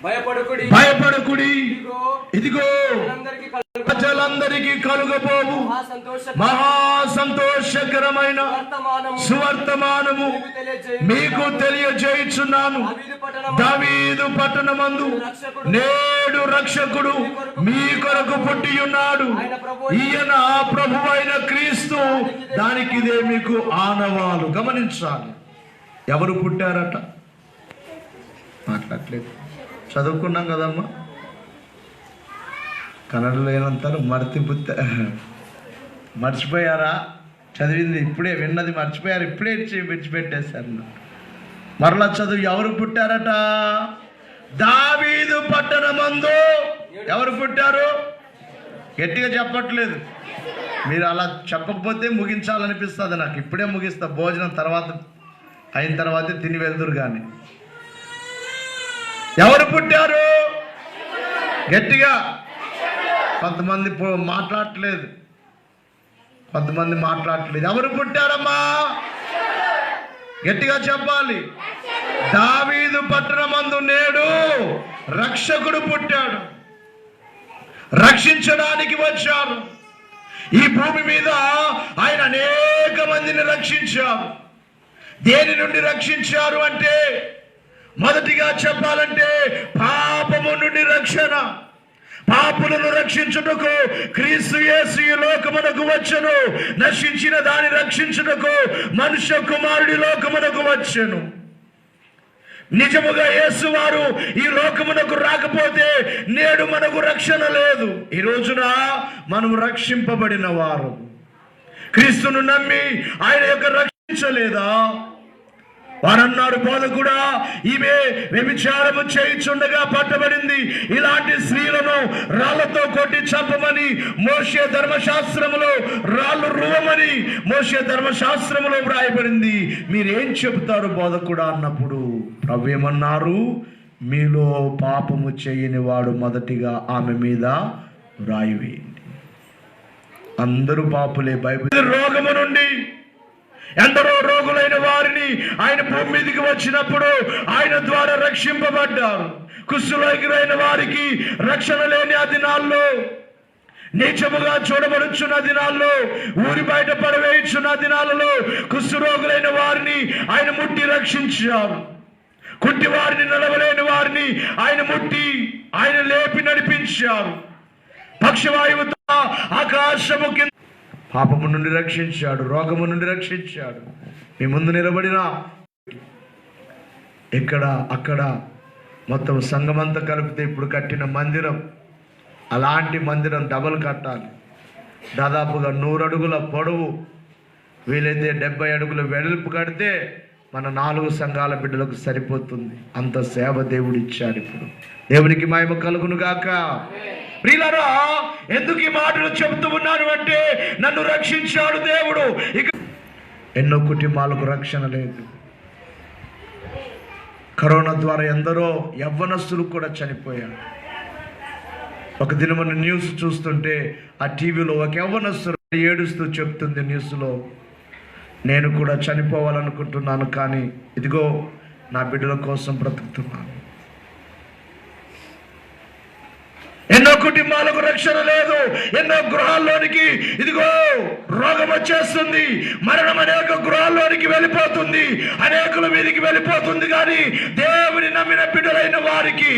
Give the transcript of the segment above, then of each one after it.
భయపడకుడి, ఇదిగో ప్రజలందరికీ కలుగబోవు మహా సంతోషకరమైన సువర్తమానము మీకు తెలియజేయుచున్నాను. దావీదు పట్టణమందు నేడు రక్షకుడు మీ కొరకు పుట్టి ఉన్నాడు. ఈయన ప్రభువైన క్రీస్తు. దానికి ఇదే మీకు ఆనవాలు. గమనించాలి. ఎవరు పుట్టారట? మాట్లాడలేదు. చదువుకున్నాం కదమ్మా. కన్నడలో ఏమంటారు? మర్చిపోయారా? చదివింది ఇప్పుడే, విన్నది మర్చిపోయారు, ఇప్పుడే విడిచిపెట్టేశారు. మరలా చదువు. ఎవరు పుట్టారట? దావీదు పట్టణమందు ఎవరు పుట్టారు? గట్టిగా చెప్పట్లేదు. మీరు అలా చెప్పకపోతే ముగించాలనిపిస్తుంది నాకు. ఇప్పుడే ముగిస్తా. భోజనం తర్వాత అయిన తర్వాతే తిని వెళ్తురు. కానీ ఎవరు పుట్టారు? గట్టిగా. కొంతమంది మాట్లాడట్లేదు. ఎవరు పుట్టారమ్మా? గట్టిగా చెప్పాలి. దావీదు పట్టణమందు నేడు రక్షకుడు పుట్టాడు. రక్షించడానికి వచ్చారు. ఈ భూమి మీద ఆయన అనేక మందిని రక్షించారు. దేని నుండి రక్షించారు అంటే, మొదటిగా చెప్పాలంటే పాపము నుండి రక్షణ. పాపులను రక్షించుటకు క్రీస్తు యేసు ఈ లోకమునకు వచ్చెను. నశించిన దాన్ని రక్షించుటకు మనుష్య కుమారుడి లోకమునకు వచ్చెను. నిజముగా యేసు వారు ఈ లోకమునకు రాకపోతే నేడు మనకు రక్షణ లేదు. ఈ రోజున మనం రక్షింపబడిన వారు. క్రీస్తును నమ్మి ఆయన యొక్క రక్షించలేదా? వారన్నారు, బోధకుడా, ఈమె వ్యభిచారము చేయుచుండగా పట్టబడింది. ఇలాంటి స్త్రీలను రాళ్లతో కొట్టి చంపమని మోషే ధర్మశాస్త్రములో, రాళ్ళు రువ్వమని మోషే ధర్మశాస్త్రములో వ్రాయబడింది. మీరేం చెబుతారు బోధకుడా అన్నప్పుడు ప్రభు ఏమన్నారు? మీలో పాపము చేయని వాడు మొదటిగా ఆమె మీద రాయి వేయండి. అందరూ పాపులే. బైబిల్ రోగము నుండి ఎందరో రోగులైన వారిని ఆయన భూమి మీదకి వచ్చినప్పుడు ఆయన ద్వారా రక్షింపబడ్డారు. కుష్ఠరోగులైన వారికి రక్షణ లేని ఆ దినాల్లో, నీచముగా చూడబడుచున్న దినాల్లో, ఊరి బయట పడవేయుచున్న దినాలలో కుష్ఠరోగులైన వారిని ఆయన ముట్టి రక్షించారు. కుంటి వారిని, నడవలేని వారిని ఆయన ముట్టి ఆయన లేపి నడిపించారు. పక్షవాయువుతో ఆకాశము కింద పాపము నుండి రక్షించాడు. రోగము నుండి రక్షించాడు. మీ ముందు నిలబడిన ఇక్కడ అక్కడ మొత్తం సంఘమంతా కలిపితే ఇప్పుడు కట్టిన మందిరం, అలాంటి మందిరం డబల్ కట్టాలి. దాదాపుగా 100 అడుగుల పొడవు, వీలైతే 70 అడుగుల వెడల్పు కడితే మన 4 సంఘాల బిడ్డలకు సరిపోతుంది. అంత సేవ దేవుడు ఇచ్చాడు. ఇప్పుడు దేవునికి మహిమ కలుగును గాక. ప్రియులారా, ఎందుకు ఈ మాటలు చెబుతూ ఉన్నాను అంటే, నన్ను రక్షించాడు దేవుడు. ఇక ఎన్నో కుటుంబాలకు రక్షణ లేదు. కరోనా ద్వారా ఎందరో యవ్వనస్తులు కూడా చనిపోయారు. ఒక దినమున న్యూస్ చూస్తుంటే ఆ టీవీలో ఒక యవ్వనస్తుడు ఏడుస్తూ చెప్తుంది న్యూస్లో, నేను కూడా చనిపోవాలనుకుంటున్నాను, కానీ ఇదిగో నా బిడ్డల కోసం బ్రతుకుతున్నాను. ఎన్నో కుటుంబాలకు రక్షణ లేదు. ఎన్నో గృహాల్లోనికి ఇదిగో రోగం వచ్చేస్తుంది. మరణం అనేక గృహాల్లోనికి వెళ్ళిపోతుంది, అనేకుల మీదకి వెళ్ళిపోతుంది. కానీ దేవుని నమ్మిన బిడ్డలైన వారికి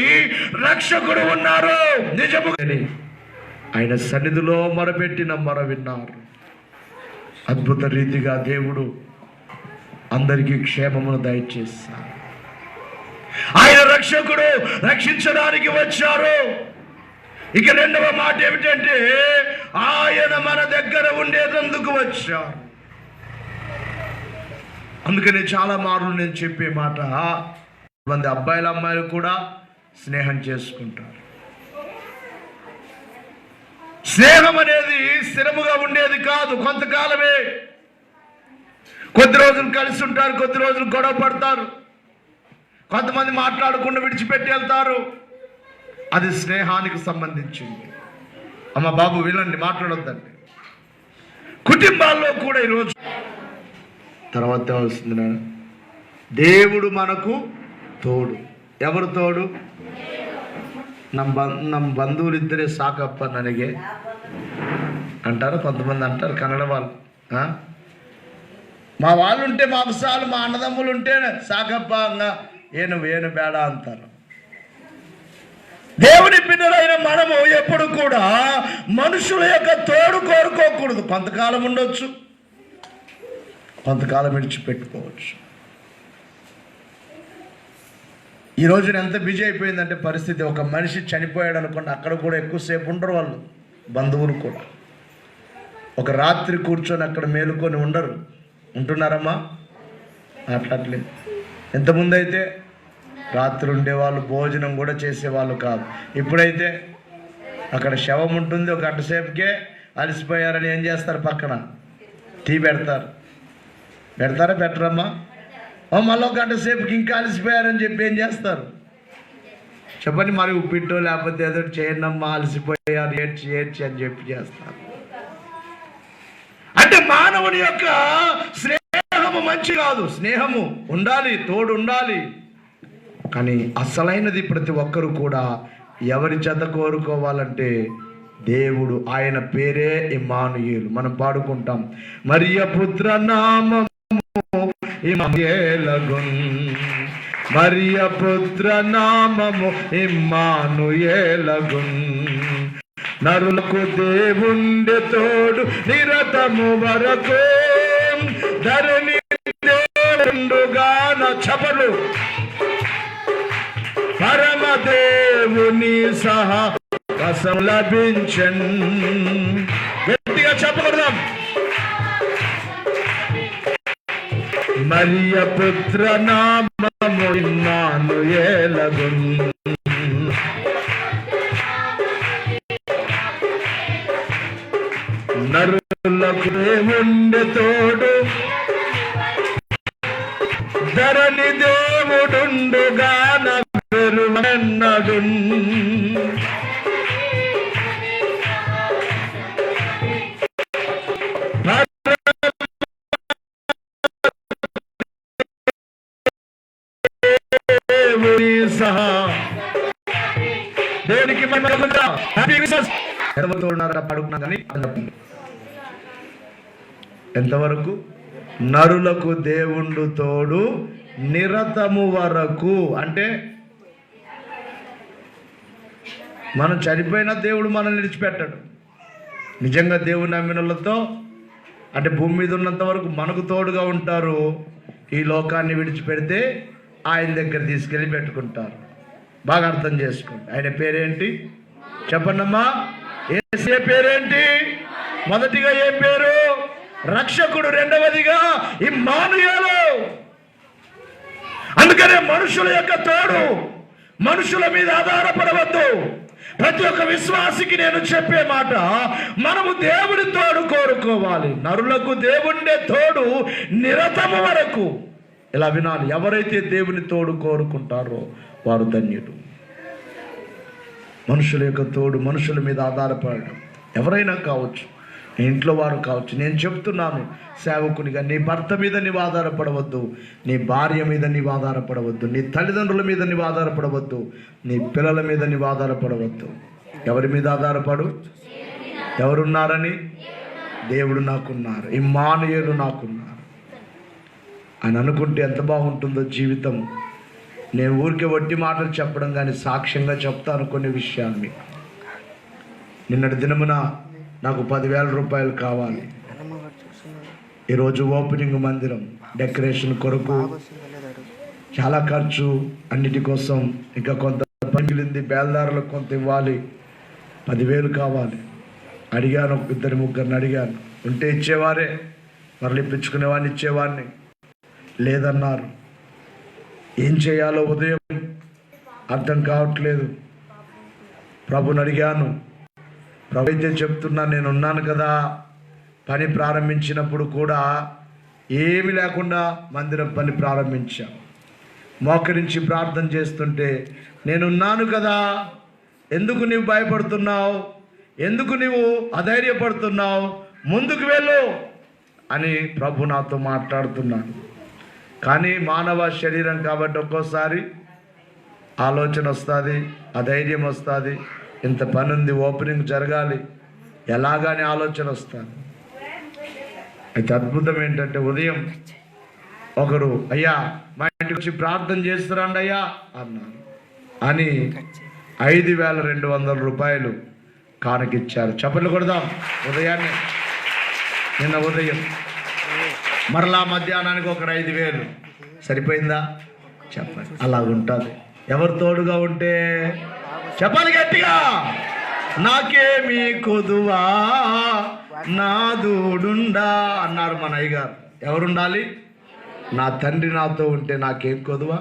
రక్షకుడు ఉన్నారు. నిజము. ఆయన సన్నిధిలో మొరపెట్టిన మొర విన్నారు. అద్భుత రీతిగా దేవుడు అందరికీ క్షేమమును దయచేశారు. ఆయన రక్షకుడు రక్షించడానికి వచ్చారు. ఇక రెండవ మాట ఏమిటంటే, ఆయన మన దగ్గర ఉండేందుకు వచ్చారు. అందుకని చాలా మార్లు నేను చెప్పే మాట, కొంతమంది అబ్బాయిలు అమ్మాయిలు కూడా స్నేహం చేసుకుంటారు. స్నేహం అనేది స్థిరముగా ఉండేది కాదు, కొంతకాలమే. కొద్ది రోజులు కలిసి ఉంటారు, కొద్ది రోజులు గొడవ పడతారు, కొంతమంది మాట్లాడకుండా విడిచిపెట్టి వెళ్తారు. అది స్నేహానికి సంబంధించింది. అమ్మ బాబు వినండి, మాట్లాడొద్దండి. కుటుంబాల్లో కూడా ఈరోజు తర్వాత వస్తుంది, దేవుడు మనకు తోడు. ఎవరు తోడు? ನಮ್ಮ ಬಂಧುవులు ఇద్దరే ಸಾಕಪ್ಪ ನನಗೆ అంటారు కొంతమంది, అంటారు కన్నడ వాళ్ళు. మా వాళ్ళు ఉంటే మాకు చాలు, మా అన్నదమ్ములు ఉంటే సాకప్ప ఏను బేడ అంటారు. దేవుని బిడ్డలైన మనము ఎప్పుడు కూడా మనుషుల యొక్క తోడు కోరుకోకూడదు. కొంతకాలం ఉండొచ్చు, కొంతకాలం విడిచిపెట్టుకోవచ్చు. ఈ రోజున ఎంత బిజీ అయిపోయిందంటే పరిస్థితి, ఒక మనిషి చనిపోయాడు అనుకోండి, అక్కడ కూడా ఎక్కువసేపు ఉండరు వాళ్ళు, బంధువులు కూడా. ఒక రాత్రి కూర్చొని అక్కడ మేలుకొని ఉండరు. ఉంటున్నారమ్మా? అట్లట్లేదు. ఇంతకుముందు అయితే రాత్రి ఉండేవాళ్ళు, భోజనం కూడా చేసేవాళ్ళు కాదు. ఇప్పుడైతే అక్కడ శవం ఉంటుంది, ఒక గంట సేపుకే అలసిపోయారని ఏం చేస్తారు, పక్కన టీ పెడతారా పెట్టరమ్మా? మళ్ళీ ఒక గంట సేపుకి ఇంకా అలసిపోయారని చెప్పి ఏం చేస్తారు చెప్పండి? మరి ఉప్పిట్టో లేకపోతే ఏదో చేయనమ్మా, అలసిపోయారు, ఏడ్చి అని చెప్పి చేస్తారు. అంటే మానవుని యొక్క స్నేహము మంచి కాదు. స్నేహము ఉండాలి, తోడు ఉండాలి. కానీ అసలైనది ప్రతి ఒక్కరు కూడా ఎవరి జత కోరుకోవాలంటే దేవుడు. ఆయన పేరే ఇమ్మానుయేలు. మనం పాడుకుంటాం, మరియ పుత్ర నామము ఇమ్మానుయేలగున్, మరియ పుత్ర నామము ఇమ్మానుయేలగున్, నరులకు దేవుండే తోడు నిరతము వరకు, ధరణి దేవుండుగాన చపలు పరమదేవుని సహవాసం లభించన్. గట్టిగా చెప్పకూడదాం. మరియ పుత్ర నామము ఇమ్మానుయేలగున్, నరులకు దేవుండే తోడు, ధరణి దేవుడుండుగాన పెరుమన్నడున్. దేవునికి పడుకున్నా కానీ ఎంతవరకు? నరులకు దేవుండు తోడు నిరతము వరకు. అంటే మనం చనిపోయినా దేవుడు మనల్ని విడిచిపెట్టాడు. నిజంగా దేవుని నమ్మినలతో అంటే భూమి మీద ఉన్నంత వరకు మనకు తోడుగా ఉంటారు. ఈ లోకాన్ని విడిచిపెడితే ఆయన దగ్గర తీసుకెళ్ళి పెట్టుకుంటారు. బాగా అర్థం చేసుకోండి. ఆయన పేరేంటి చెప్పండమ్మా? యేసయ్య పేరేంటి? మొదటిగా ఏ పేరు? రక్షకుడు. రెండవదిగా ఇమ్మానుయేలు. అందుకనే మనుషుల యొక్క తోడు, మనుషుల మీద ఆధారపడవద్దు. ప్రతి ఒక్క విశ్వాసికి నేను చెప్పే మాట, మనము దేవుని తోడు కోరుకోవాలి. నరులకు దేవుండే తోడు నిరతము వరకు. ఇలా వినాలి, ఎవరైతే దేవుని తోడు కోరుకుంటారో వారు ధన్యుడు. మనుషుల యొక్క తోడు, మనుషుల మీద ఆధారపడడం ఎవరైనా కావచ్చు, ఇంట్లో వారు కావచ్చు. నేను చెప్తున్నాను సేవకునిగా, నీ భర్త మీద నీవు ఆధారపడవద్దు, నీ భార్య మీద నీవు ఆధారపడవద్దు, నీ తల్లిదండ్రుల మీద నీవు ఆధారపడవద్దు, నీ పిల్లల మీద నీవు ఆధారపడవద్దు. ఎవరి మీద ఆధారపడు? ఎవరున్నారని? దేవుడు నాకున్నారు, ఇమ్మానుయేలు నాకున్నారు అని అనుకుంటే ఎంత బాగుంటుందో జీవితం. నేను ఊరికే వట్టి మాటలు చెప్పడం కానీ సాక్ష్యంగా చెప్తాను కొన్ని విషయాలు మీకు. నిన్నటి దినమున నాకు 10,000 రూపాయలు కావాలి. ఈరోజు ఓపెనింగ్ మందిరం డెకరేషన్ కొరకు చాలా ఖర్చు, అన్నిటి కోసం ఇంకా కొంత మిగిలింది, బేల్దారులకు కొంత ఇవ్వాలి. 10,000 కావాలి. అడిగాను, 2-3 అడిగాను. ఉంటే ఇచ్చేవారే, మరలు ఇప్పించుకునేవాడిని, ఇచ్చేవాడిని. లేదన్నారు. ఏం చేయాలో ఉదయం అర్థం కావట్లేదు. ప్రభుని అడిగాను. ప్రభు అయితే చెప్తున్నా, నేను ఉన్నాను కదా. పని ప్రారంభించినప్పుడు కూడా ఏమి లేకుండా మందిరం పని ప్రారంభించాం. మోకరించి ప్రార్థన చేస్తుంటే, నేనున్నాను కదా, ఎందుకు నీవు భయపడుతున్నావు, ఎందుకు నీవు అధైర్యపడుతున్నావు, ముందుకు వెళ్ళు అని ప్రభు నాతో మాట్లాడుతున్నాను. కానీ మానవ శరీరం కాబట్టి ఒక్కోసారి ఆలోచన వస్తుంది, ఆ ధైర్యం వస్తుంది. ఇంత పని ఉంది, ఓపెనింగ్ జరగాలి, ఎలాగానే ఆలోచన వస్తుంది. అయితే అద్భుతం ఏంటంటే ఉదయం ఒకరు, అయ్యా మా ఇంటికి వచ్చి ప్రార్థన చేస్తున్నాండి అయ్యా అన్నారు. అని 5,200 రూపాయలు కానుకిచ్చారు. చప్పట్లు కొడదాం. ఉదయాన్నే, నిన్న ఉదయం మరలా మధ్యాహ్నానికి ఒకరు 5,000. సరిపోయిందా? చెప్పండి. అలా ఉంటుంది. ఎవరు తోడుగా ఉంటే చెప్పాలి గట్టిగా. నాకేమీ కొదువా నాదుడుండా అన్నారు మన అయ్యగారు. ఎవరుండాలి? నా తండ్రి నాతో ఉంటే నాకేం కొదువా.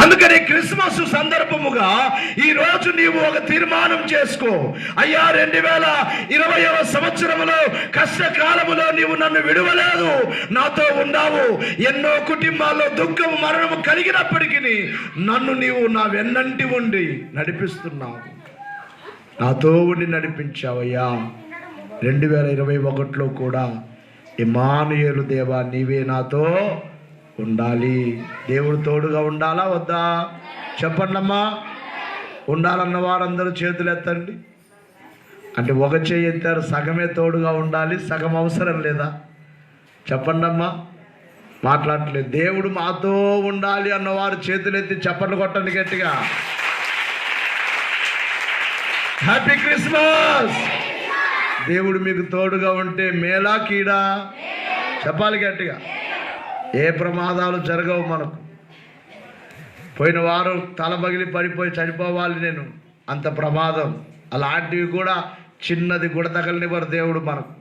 అందుకని క్రిస్మస్ సందర్భముగా ఈరోజు నీవు ఒక తీర్మానం చేసుకో. అయ్యా, 2020వ సంవత్సరంలో కష్టకాలములో నీవు నన్ను విడువలేదు, నాతో ఉన్నావు. ఎన్నో కుటుంబాల్లో దుఃఖము మరణము కలిగినప్పటికీ నన్ను నీవు నా వెన్నంటి ఉండి నడిపిస్తున్నావు, నాతో ఉండి నడిపించావయ్యా. 2021లో కూడా ఇమ్మానుయేలు దేవా నీవే నాతో ఉండాలి. దేవుడు తోడుగా ఉండాలా వద్దా? చెప్పండమ్మా. ఉండాలన్న వారందరూ చేతులు ఎత్తండి. అంటే ఒక చేయి ఎత్తారు, సగమే తోడుగా ఉండాలి, సగం అవసరం లేదా? చెప్పండమ్మా. మాట్లాడట్లేదు. దేవుడు మాతో ఉండాలి అన్నవారు చేతులు ఎత్తి చప్పట్లు కొట్టండి గట్టిగా. Happy Christmas. దేవుడు మీకు తోడుగా ఉంటే మేలా కీడా? చెప్పాలి గట్టిగా. ఏ ప్రమాదాలు జరగవు మనకు. పోయిన వారం తల పగిలి పడిపోయి చనిపోవాలి నేను, అంత ప్రమాదం. అలాంటివి కూడా చిన్నది కూడా తగలనివ్వరు దేవుడు మనకు.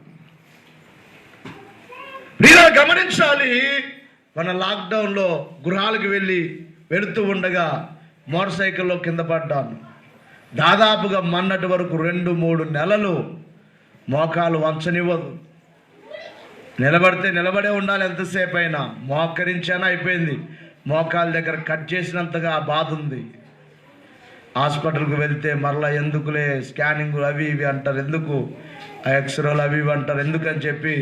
మీరు గమనించాలి. మన లాక్డౌన్లో గృహాలకు వెళుతూ ఉండగా మోటార్ సైకిల్లో కింద పడ్డాను. దాదాపుగా మొన్నటి వరకు 2-3 నెలలు మోకాలు వంచనివ్వదు. నిలబడితే నిలబడే ఉండాలి ఎంతసేపు అయినా. మోకరించానా అయిపోయింది. మోకాల దగ్గర కట్ చేసినంతగా బాధ ఉంది. హాస్పిటల్కి వెళ్తే మరలా ఎందుకులే స్కానింగ్లు అవి ఇవి అంటారు, ఎందుకు ఎక్స్రేలు అవి ఇవి అంటారు, ఎందుకని చెప్పి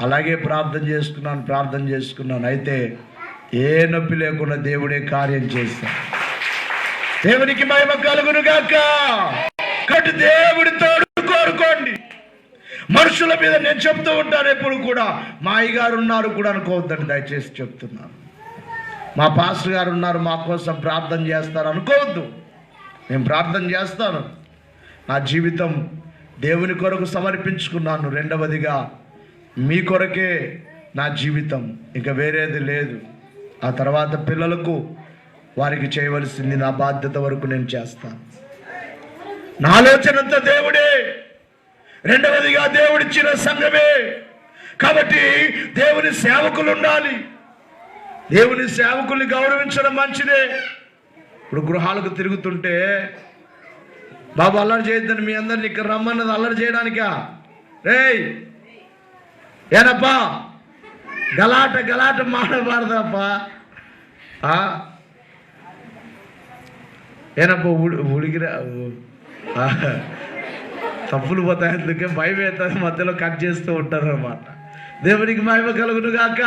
అలాగే ప్రార్థన చేసుకున్నాను. అయితే ఏ నొప్పి లేకుండా దేవుడే కార్యం చేశాడు. దేవునికి మహిమ కలుగును గాక. కాబట్టి దేవుడి తోడు కోరుకోండి. మనుషుల మీద నేను చెప్తూ ఉంటాను ఎప్పుడు కూడా, మా అయ్యగారు ఉన్నారు కూడా అనుకోవద్దండి, దయచేసి చెప్తున్నాను. మా పాస్టర్ గారు ఉన్నారు, మా కోసం ప్రార్థన చేస్తారు అనుకోవద్దు. నేను ప్రార్థన చేస్తాను. నా జీవితం దేవుని కొరకు సమర్పించుకున్నాను. రెండవదిగా మీ కొరకే నా జీవితం, ఇక వేరేది లేదు. ఆ తర్వాత పిల్లలకు వారికి చేయవలసింది నా బాధ్యత వరకు నేను చేస్తాను. నా ఆలోచనంతా దేవుడే. రెండవదిగా దేవుడిచ్చిన సంఘమే. కాబట్టి దేవుని సేవకులు ఉండాలి. దేవుని సేవకుల్ని గౌరవించడం మంచిదే. ఇప్పుడు గృహాలకు తిరుగుతుంటే, బాబు అల్లరి చేయొద్దని మీ అందరిని ఇక్కడ రమ్మన్నది అల్లరి చేయడానికా? రేయ్ ఏనప్పా, గలాట మాడబారదప్పా. ఏనప్పా ఉడిగిరా, తప్పులు పోతాయి, అందుకే భయం అవుతుంది, మధ్యలో కట్ చేస్తూ ఉంటారు అన్నమాట. దేవునికి మహిమ కలుగును గాక.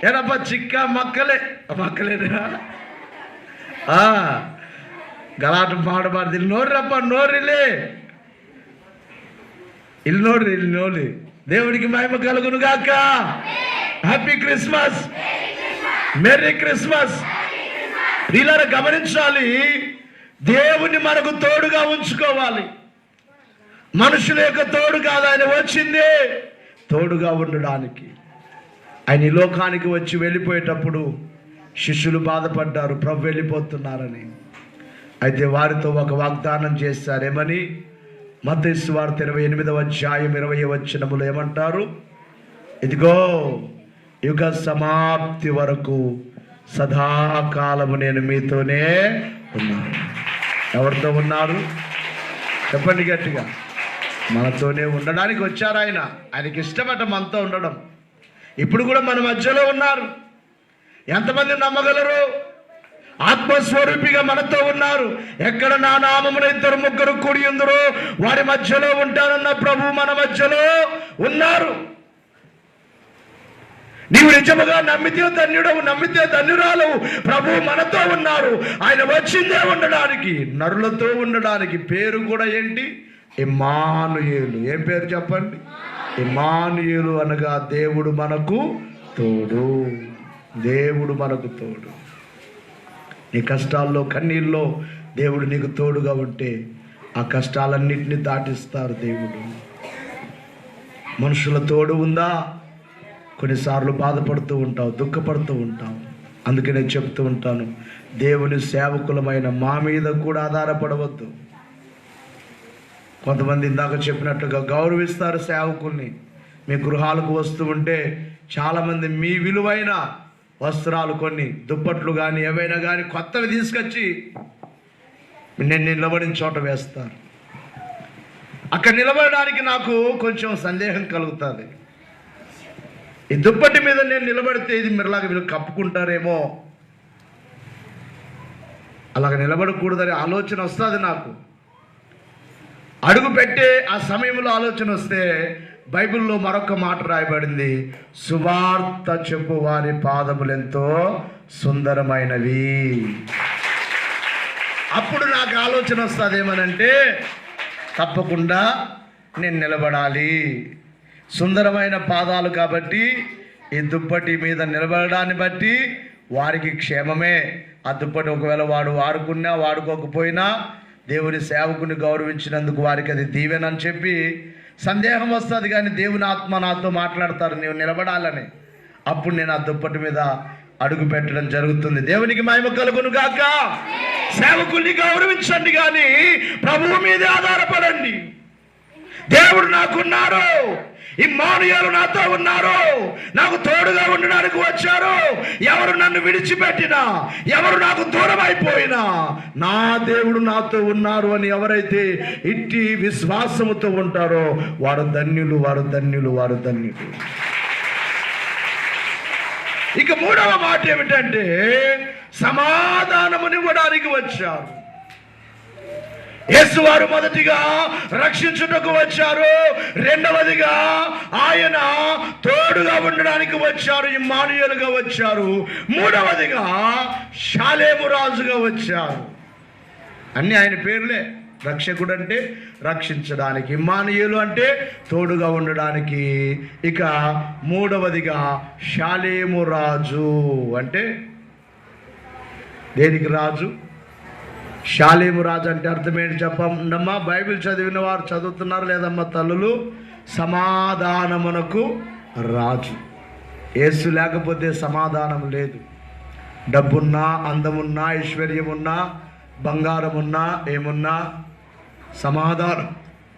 ఏనప్పా చిక్క మక్కలేనా? గలాట మాడబారదు. ಇಲ್ಲಿ ನೋಡ್ರಪ್ಪ, ನೋಡ್ರಿಲ್ಲಿ, ಇಲ್ಲಿ ನೋಡ್ರಿ. దేవునికి మహిమ కలుగును గాక. Happy Christmas, merry Christmas. వీళ్ళని గమనించాలి. దేవుని మనకు తోడుగా ఉంచుకోవాలి. మనుషుల యొక్క తోడు కాదు, ఆయన వచ్చింది తోడుగా ఉండడానికి. ఆయన ఈ లోకానికి వచ్చి వెళ్ళిపోయేటప్పుడు శిష్యులు బాధపడ్డారు, ప్రభు వెళ్ళిపోతున్నారని. అయితే వారితో ఒక వాగ్దానం చేశారు. ఏమని? మత్తయి సువార్త 28వ అధ్యాయం 20వ వచనములో ఏమంటారు? ఇదిగో యుగ సమాప్తి వరకు సదాకాలము నేను మీతోనే ఉన్నాను. ఎవరితో ఉన్నారు? చెప్పండి గట్టిగా. మనతోనే ఉండడానికి వచ్చారు ఆయన. ఆయనకి ఇష్టమట మనతో ఉండడం. ఇప్పుడు కూడా మన మధ్యలో ఉన్నారు. ఎంతమంది నమ్మగలరు? ఆత్మస్వరూపిగా మనతో ఉన్నారు. ఎక్కడ నా నామమున 2-3 కూడి ఉందరో వారి మధ్యలో ఉంటానన్న ప్రభు మన మధ్యలో ఉన్నారు. నీవు నిజముగా నమ్మితే ధన్యుడవు, నమ్మితే ధన్యురాలవు. ప్రభు మనతో ఉన్నారు. ఆయన వచ్చిందే ఉండడానికి, నరులతో ఉండడానికి. పేరు కూడా ఏంటి? ఇమ్మానుయేలు. ఏం పేరు చెప్పండి? ఇమ్మానుయేలు అనగా దేవుడు మనకు తోడు. దేవుడు మనకు తోడు. నీ కష్టాల్లో, కన్నీళ్ళలో దేవుడు నీకు తోడుగా ఉంటే ఆ కష్టాలన్నింటినీ దాటిస్తారు దేవుడు. మనుషుల తోడు ఉందా? కొన్నిసార్లు బాధపడుతూ ఉంటావు, దుఃఖపడుతూ ఉంటావు. అందుకే నేను చెప్తూ ఉంటాను, దేవుని సేవకులమైన మా మీద కూడా ఆధారపడవద్దు. కొంతమంది ఇందాక చెప్పినట్టుగా గౌరవిస్తారు సేవకుల్ని. మీ గృహాలకు వస్తూ ఉంటే చాలామంది మీ విలువైన వస్త్రాలు, కొన్ని దుప్పట్లు కానీ ఏవైనా కానీ కొత్తవి తీసుకొచ్చి నేను నిలబడిన చోట వేస్తారు. అక్కడ నిలబడడానికి నాకు కొంచెం సందేహం కలుగుతుంది. ఈ దుప్పటి మీద నేను నిలబడితే ఇది మీరులాగా వీళ్ళు కప్పుకుంటారేమో, అలాగ నిలబడకూడదని ఆలోచన వస్తుంది నాకు. అడుగు పెట్టే ఆ సమయంలో ఆలోచన వస్తే బైబిల్లో మరొక మాట రాయబడింది, సువార్త చెప్పు వారి పాదములెంతో సుందరమైనవి. అప్పుడు నాకు ఆలోచన వస్తుంది ఏమనంటే, తప్పకుండా నేను నిలబడాలి. సుందరమైన పాదాలు కాబట్టి ఈ దుప్పటి మీద నిలబడడాన్ని బట్టి వారికి క్షేమమే. ఆ దుప్పటి ఒకవేళ వాడు వాడుకున్నా వాడుకోకపోయినా దేవుని సేవకుని గౌరవించినందుకు వారికి అది దీవెనని చెప్పి సందేహం వస్తుంది. కానీ దేవుని ఆత్మ నాతో మాట్లాడతారు, నీవు నిలబడాలని. అప్పుడు నేను ఆ దుప్పటి మీద అడుగు పెట్టడం జరుగుతుంది. దేవునికి మహిమ కలుగును గాక. సేవకుల్ని గౌరవించండి, కానీ ప్రభువు మీదే ఆధారపడండి. దేవుడు నాకున్నారు, ఇమ్మానుయేలు నాతో ఉన్నారు, నాకు తోడుగా ఉండడానికి వచ్చారు. ఎవరు నన్ను విడిచిపెట్టినా, ఎవరు నాకు దూరం అయిపోయినా నా దేవుడు నాతో ఉన్నారు అని ఎవరైతే ఇట్టి విశ్వాసముతో ఉంటారో వారు ధన్యులు, వారు ధన్యులు, వారు ధన్యులు. ఇక మూడవ మాట ఏమిటంటే, సమాధానమునివ్వడానికి వచ్చారు. యేసువారు మొదటిగా రక్షించుటకు వచ్చారు, రెండవదిగా ఆయన తోడుగా ఉండడానికి వచ్చారు, ఇమ్మానుయేలుగా వచ్చారు, మూడవదిగా షాలేము రాజుగా వచ్చారు. అన్ని ఆయన పేర్లే. రక్షకుడు అంటే రక్షించడానికి, ఇమ్మానుయేలు అంటే తోడుగా ఉండడానికి, ఇక మూడవదిగా షాలేము రాజు అంటే దేనికి రాజు? షాలేము రాజు అంటే అర్థం ఏంటి చెప్పండమ్మా. బైబిల్ చదివిన వారు చదువుతున్నారు లేదమ్మా తల్లులు? సమాధానమునకు రాజు. యేసు లేకపోతే సమాధానం లేదు. డబ్బున్నా, అందమున్నా, ఐశ్వర్యమున్నా, బంగారమున్నా, ఏమున్నా సమాధానం.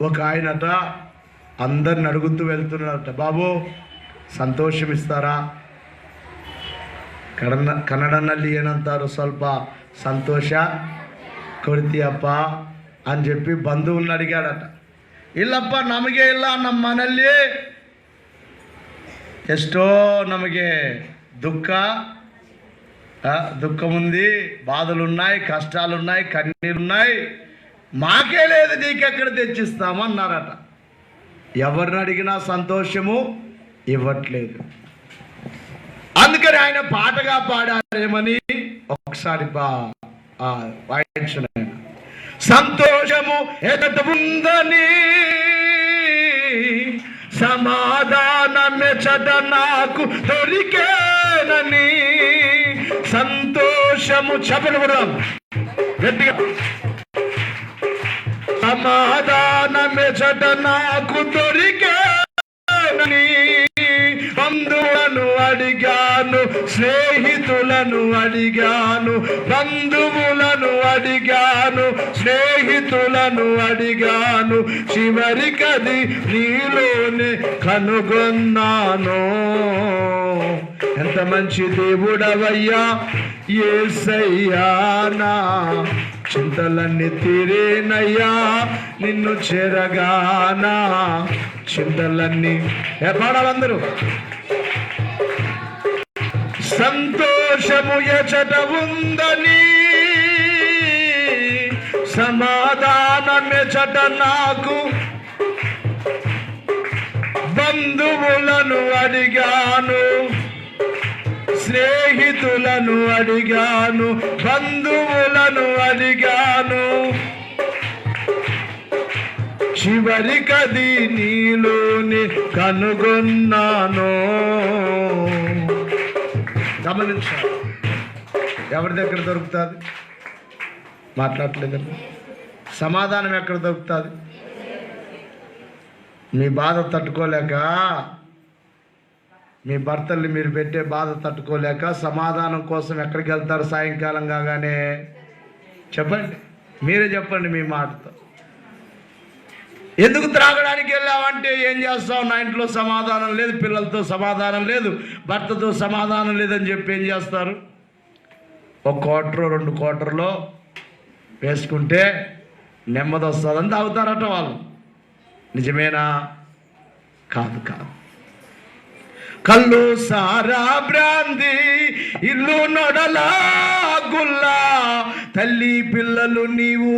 ఒక ఆయనట అందరిని అడుగుతూ వెళ్తున్నారట, బాబు సంతోషం ఇస్తారా? ಕನ್ನಡನಲ್ಲಿ ಏನಂತಾರು, ಸ್ವಲ್ಪ ಸಂತೋಷ ಕೊಡ್ತೀಯಪ್ಪ అని చెప్పి బంధువులను అడిగాడట. ಇಲ್ಲಪ್ಪ ನಮಗೆ ಇಲ್ಲ, ನಮ್ಮ ಮನೆಯಲ್ಲಿ ಎಷ್ಟೋ ನಮಗೆ దుఃఖం ఉంది, బాధలున్నాయి, కష్టాలున్నాయి, కన్నీరున్నాయి, మాకే లేదు, నీకెక్కడ తెచ్చిస్తామన్నారట. ఎవరిని అడిగినా సంతోషము ఇవ్వట్లేదు. అందుకని ఆయన పాటగా పాడారేమని ఒకసారి వాయించిన, సంతోషము ఎదట ఉందని సమాధానమెచట నాకు దొరికేనని, సంతోషము చెప్పడం గట్టిగా, సమాధానమెచట నాకు దొరికేనని, బంధువులను అడిగాను, స్నేహితులను అడిగాను, బంధువులను అడిగాను, స్నేహితులను అడిగాను, చివరికది నీలోనే కనుగొన్నాను. ఎంత మంచి దేవుడవయ్యా యేసయ్యా, నా చింతలన్నీ తీరేనయ్యా నిన్ను చేరగానా, చింతలన్నీ పాడాలందరూ. సంతోషము ఎచట ఉందని సమాధానమెచట నాకు, బంధువులను అడిగాను, స్నేహితులను అడిగాను, బంధువులను అడిగాను, చివరికది నీలోని కనుగొన్నాను. గమనించాలి, ఎవరి దగ్గర దొరుకుతుంది? మాట్లాడలేదండి. సమాధానం ఎక్కడ దొరుకుతుంది? మీ బాధ తట్టుకోలేక, మీ భర్తల్ని మీరు పెట్టే బాధ తట్టుకోలేక సమాధానం కోసం ఎక్కడికి వెళ్తారు సాయంకాలం కాగానే? చెప్పండి, మీరే చెప్పండి మీ మాటతో. ఎందుకు త్రాగడానికి వెళ్ళావంటే ఏం చేస్తావు? నా ఇంట్లో సమాధానం లేదు, పిల్లలతో సమాధానం లేదు, భర్తతో సమాధానం లేదని చెప్పి ఏం చేస్తారు? ఒక క్వార్టర్ 2 క్వార్టర్లో వేసుకుంటే నెమ్మది వస్తుందని తాగుతారట వాళ్ళు. నిజమేనా? కాదు కాదు. కళ్ళు సారా బ్రాంది, ఇల్లు నొడలా గుల్లా, తల్లి పిల్లలు నీవు,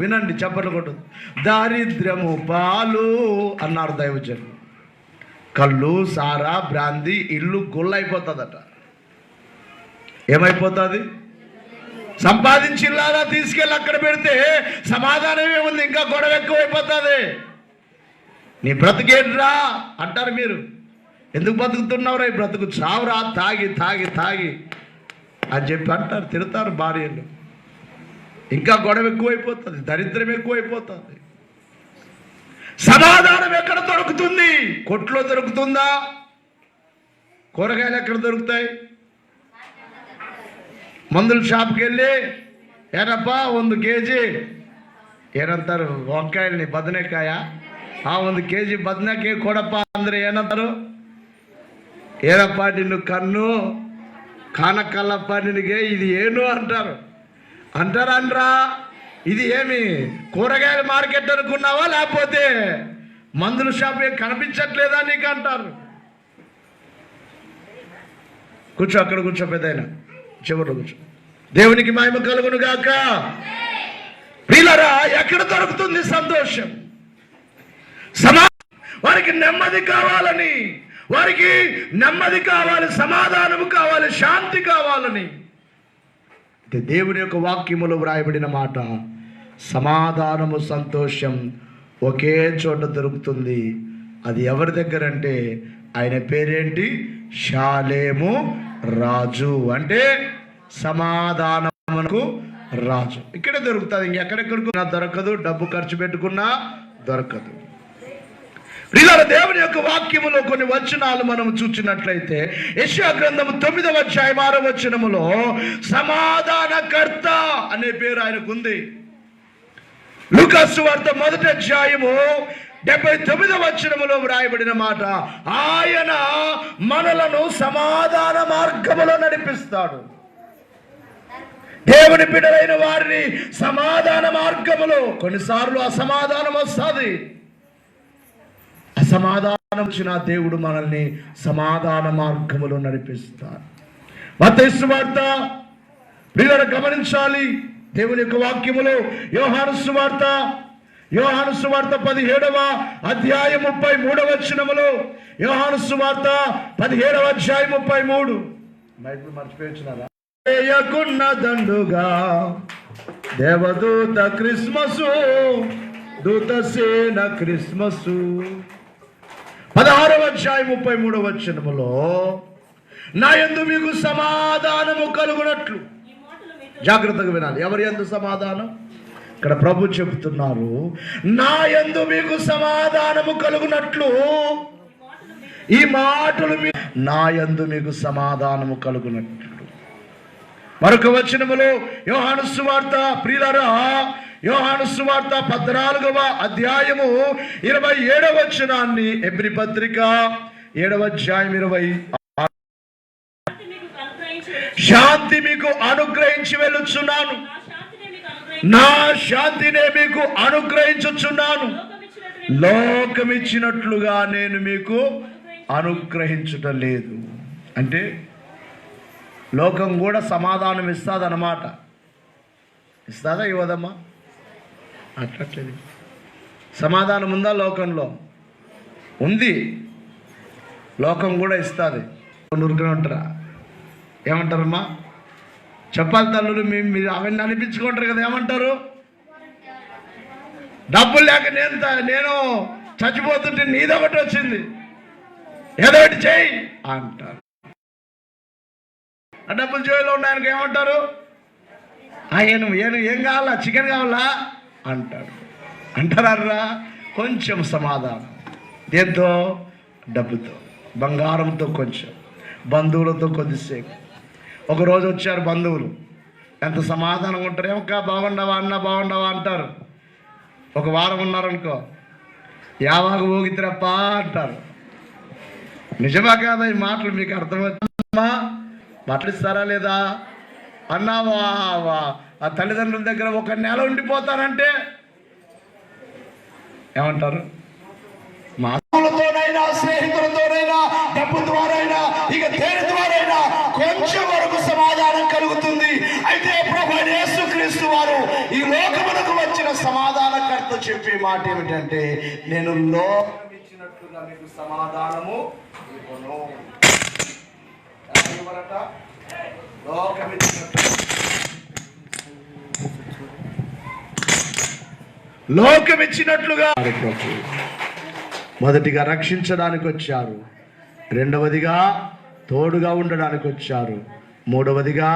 వినండి చెప్పలు కొట్టదు, దారిద్ర్యము పాలు అన్నారు దైవజనులు. కళ్ళు సారా బ్రాంది, ఇల్లు గుల్ల అయిపోతుందట. ఏమైపోతుంది? సంపాదించి ఇల్లారా తీసుకెళ్ళి అక్కడ పెడితే సమాధానమే ఉంది, ఇంకా గొడవ ఎక్కువైపోతుంది. నీ బ్రతికేట్రా అంటారు మీరు. ఎందుకు బతుకుతున్నావురా? ఈ బ్రతుకు చావురా, తాగి తాగి తాగి అని చెప్పి అంటారు, తిడతారు భార్యలు. ఇంకా గొడవ ఎక్కువైపోతుంది, దరిద్రం ఎక్కువైపోతుంది. సమాధానం ఎక్కడ దొరుకుతుంది? కొట్లో దొరుకుతుందా? కూరగాయలు ఎక్కడ దొరుకుతాయి? మందుల షాప్కి వెళ్ళి ఏనప్పా 1 కేజీ ఏనంటారు వంకాయల్ని, బదనేకాయ 1 కేజీ బదనేకాయ కొడప్ప అందరూ ఏనంటారు? ఏనప్ప నిన్ను కన్ను కానకల్లప్ప నినగే ఇది ఏను అంటారు. అంటారా? ఇది ఏమి కూరగాయల మార్కెట్ అనుకున్నావా, లేకపోతే మందుల షాప్ కనిపించట్లేదా నీకు అంటారు. కూర్చో, అక్కడ కూర్చో, పెద్దయినా చివరిలో కూర్చో. దేవునికి మహిమ కలుగును గాక. ప్రియులారా, ఎక్కడ దొరుకుతుంది సంతోషం? వారికి నెమ్మది కావాలని, వారికి నెమ్మది కావాలి, సమాధానము కావాలి, శాంతి కావాలని. అయితే దేవుని యొక్క వాక్యములో వ్రాయబడిన మాట, సమాధానము సంతోషం ఒకే చోట దొరుకుతుంది. అది ఎవరి దగ్గర అంటే ఆయన పేరేంటి? షాలేము రాజు, అంటే సమాధానమునకు రాజు. ఇక్కడే దొరుకుతుంది, ఇంకెక్కడెక్కడికి దొరకదు. డబ్బు ఖర్చు పెట్టుకున్నా దొరకదు. ప్రియులారా, దేవుని యొక్క వాక్యములో కొన్ని వచనాలు మనం చూసినట్లయితే యెషయా గ్రంథము 9వ అధ్యాయం 6వ వచనములో సమాధానకర్త అనే పేరు ఆయనకు ఉంది. లూకా సువార్త 1వ అధ్యాయము 79వ వచనములో వ్రాయబడిన మాట, ఆయన మనలను సమాధాన మార్గములో నడిపిస్తాడు. దేవుని బిడ్డలైన వారిని సమాధాన మార్గములో, కొన్నిసార్లు అసమాధానం వస్తుంది, అసమాధానం వచ్చిన దేవుడు మనల్ని సమాధాన మార్గములో నడిపిస్తాడు. మత్తయి సువార్త ప్రియులను గమనించాలి. దేవుని యొక్క వాక్యములో యోహాను సువార్త 17వ అధ్యాయం 33వ వచనములో, యోహాను సువార్త 17వ అధ్యాయం 33. బైబిల్ మర్చిపోయినారా? చేయకున్న దండుగా దేవదూత క్రిస్మసు, దూత సేన క్రిస్మసు. 16వ అధ్యాయం 33వ వచనములో, నా యందు మీకు సమాధానము కలుగునట్లు. జాగ్రత్తగా వినాలి, ఎవరి యందు సమాధానం? ఇక్కడ ప్రభు చెబుతున్నారు, నా యందు మీకు సమాధానము కలుగునట్లు. ఈ మాటలు నా యందు మీకు సమాధానము కలుగునట్లు. మరొక వచనములో యోహాను సువార్త, ప్రియులారా, యోహాను సువార్త 14వ అధ్యాయము 27వ వచనాన్ని, హెబ్రీ పత్రిక 7వ అధ్యాయం 26, శాంతి మీకు అనుగ్రహించి వెళ్ళుచున్నాను, నా శాంతినే మీకు అనుగ్రహించుచున్నాను, లోకమిచ్చినట్లుగా నేను మీకు అనుగ్రహించుట లేదు. అంటే లోకం కూడా సమాధానం ఇస్తుందన్నమాట. ఇస్తుందా, ఇవ్వదమ్మా? అట్లట్లేదు. సమాధానం ఉందా లోకంలో? ఉంది. లోకం కూడా ఇస్తుంది. నురుకుని ఉంటారా? ఏమంటారమ్మా? చెప్పాలి తల్లులు, మీరు అవన్నీ అనిపించుకుంటారు కదా, ఏమంటారు? డబ్బులు లేక నేను చచ్చిపోతుంటే నీదొకటి వచ్చింది, ఏదో ఒకటి చేయి అంటారు. ఆ డబ్బులు జోయిలో ఉన్నాయనికి ఏమంటారు? ఏం కావాలా, చికెన్ కావాలా అంటాడు. అంటారా? కొంచెం సమాధానం దేంతో? డబ్బుతో, బంగారంతో, కొంచెం బంధువులతో కొద్దిసేపు. ఒకరోజు వచ్చారు బంధువులు, ఎంత సమాధానంగా ఉంటారు. ఏమక్క బాగుండవా అన్న, బాగుండవా అంటారు. ఒక వారం ఉన్నారనుకో, యావాగు ఊగిద్రప్పా అంటారు. నిజమా కాదా ఈ మాటలు? మీకు అర్థమవుతుందమ్మా? మాట్లాడిస్తారా లేదా? అన్నావా ఆ తల్లిదండ్రుల దగ్గర ఒక నెల ఉండిపోతారంటే ఏమంటారు? మాతోనైనా, స్నేహితులతోనైనా, డబ్బు ద్వారైనా, ఇక దేని ద్వారైనా కొంచెం వరకు సమాధానం కలుగుతుంది. అయితే ప్రభువైన యేసుక్రీస్తు వారు ఈ లోకమునకు వచ్చిన సమాధానకర్త చెప్పే మాట ఏమిటంటే, నేను లోకం ఇచ్చినట్లుగా మీకు సమాధానము ఇవ్వను. లోకం ఇచ్చినట్లుగా, లోకం ఇచ్చినట్లుగా మొదటిగా రక్షించడానికి వచ్చారు, రెండవదిగా తోడుగా ఉండడానికి వచ్చారు, మూడవదిగా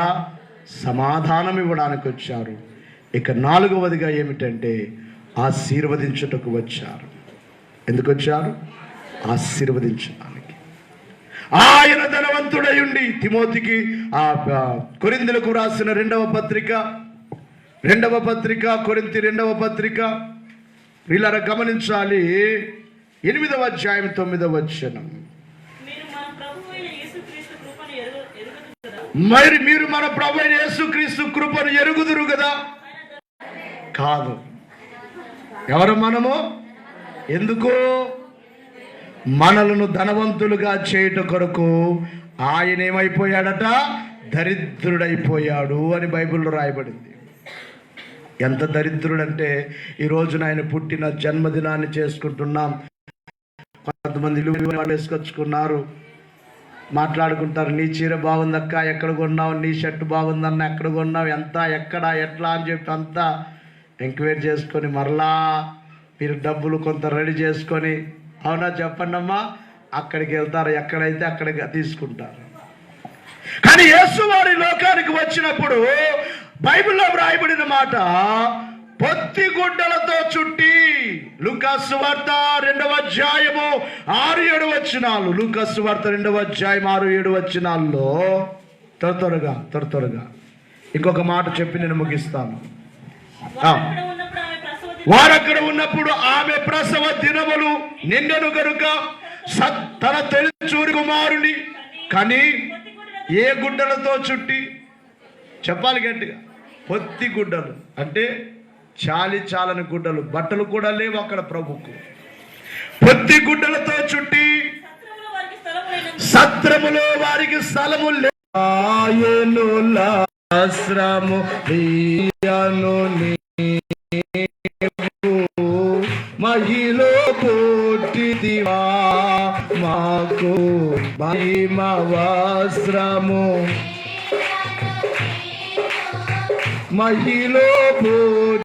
సమాధానం ఇవ్వడానికి వచ్చారు, ఇక నాలుగవదిగా ఏమిటంటే ఆశీర్వదించుటకు వచ్చారు. ఎందుకు వచ్చారు? ఆశీర్వదించడానికి. ఆయన ధనవంతుడై ఉండి తిమోతికి కొరింథీయులకు రాసిన రెండవ పత్రిక కొరింథీ రెండవ పత్రిక వీళ్ళ గమనించాలి, 8వ అధ్యాయం 9వ వచనం. మరి మీరు మన ప్రభు అయిన యేసుక్రీస్తు కృపను ఎరుగుదురు కదా. కాదు, ఎవరు మనము? ఎందుకు? మనలను ధనవంతులుగా చేయుట కొరకు ఆయన ఏమైపోయాడట? దరిద్రుడైపోయాడు అని బైబిల్లో రాయబడింది. ఎంత దరిద్రుడంటే, ఈ రోజున ఆయన పుట్టిన జన్మదినాన్ని చేసుకుంటున్నాం. కొంతమంది వేసుకొచ్చుకున్నారు, మాట్లాడుకుంటారు. నీ చీర బాగుందక్క, ఎక్కడ కొన్నావు? నీ షర్ట్ బాగుందన్న, ఎక్కడ కొన్నావు? ఎంత, ఎక్కడ, ఎట్లా అని చెప్పి అంతా ఎంక్వైరీ చేసుకొని మరలా మీరు డబ్బులు కొంత రెడీ చేసుకొని, అవునా చెప్పండి అమ్మా, అక్కడికి వెళ్తారు. ఎక్కడైతే అక్కడికి తీసుకుంటారు. కానీ యేసు వారి లోకానికి వచ్చినప్పుడు బైబిల్లో వ్రాయబడిన మాట, పొత్తి గుడ్డలతో చుట్టి, లూకా సువార్త 2వ అధ్యాయము 6-7 వచనాలు, లూకా సువార్త 2వ అధ్యాయం 6-7 వచనాల్లో త్వరగా ఇంకొక మాట చెప్పి నేను ముగిస్తాను. వారక్కడ ఉన్నప్పుడు ఆమె ప్రసవ దినములు నిండెను గనుక తన తొలిచూరి కుమారుని కానీ ఏ గుడ్డలతో చుట్టి, చెప్పాలి గట్టిగా, పొత్తి గుడ్డలు అంటే చాలని గుడ్డలు, బట్టలు కూడా లేవు అక్కడ ప్రభుకు. పొత్తి గుడ్డలతో చుట్టి సత్రములో వారికి స్థలము మహిలో పుట్టిదివా మాకు మహిమ వస్త్రము, మహిలో